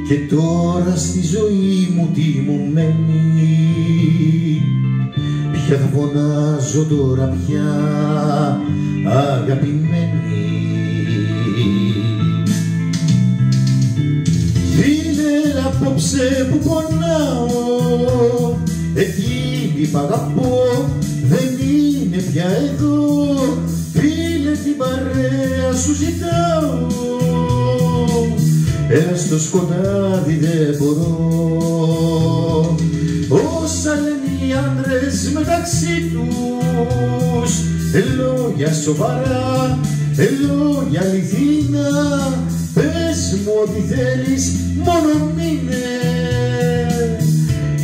Και τώρα στη ζωή μου τι μου μένει, ποια θα φωνάζω τώρα πια αγαπημένη. Είναι απόψε που πονάω, εκείνη που αγαπώ δεν είναι πια εδώ. Φίλε, την παρέα σου ζητάω, έλα στο σκοτάδι δεν μπορώ. Όσα λένε οι άντρες μεταξύ τους, λόγια σοβαρά, λόγια αληθινά, πες μου ό,τι θέλεις, μόνο μείνε,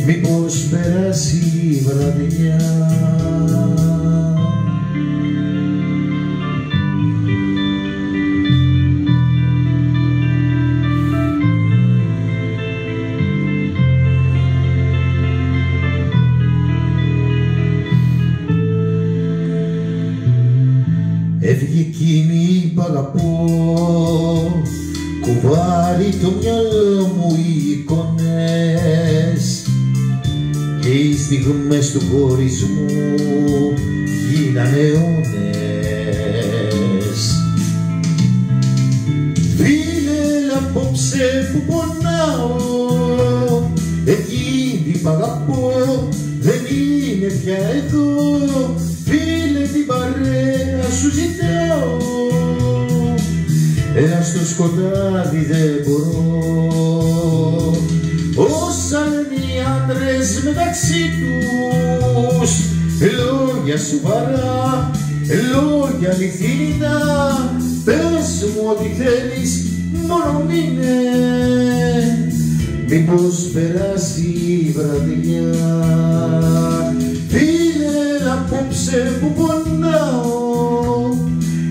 μήπως περάσει η βραδιά. Έφυγε εκείνη που αγαπώ, κουβάρει το μυαλό μου οι εικόνες και οι στιγμές του χωρισμού γίνανε αιώνες. Φίλε, απόψε που πονάω, εκείνη που αγαπώ δεν είναι πια εδώ. Φίλε, την παρέα σου ζητάω, έλα στο σκοτάδι δεν μπορώ. Όσα λένε οι άντρες μεταξύ τους, λόγια σοβαρά, λόγια αληθινά, πες μου ό,τι θέλεις, μόνο μείνε, μήπως περάσει η βραδιά. Φίλε, απόψε που πονάω,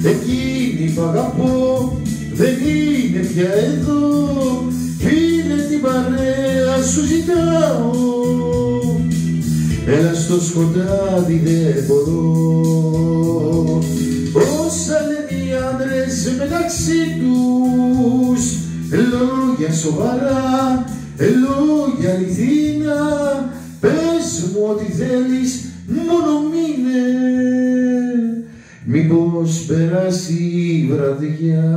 εκείνη που αγαπώ δεν είναι πια εδώ. Φίλε, την παρέα σου ζητάω, έλα στο σκοτάδι δεν μπορώ. Όσα λένε οι άντρες μεταξύ τους, λόγια σοβαρά, λόγια αληθινά, πες μου ό,τι θέλεις, μόνο μείνε, μήπως περάσει η βραδιά.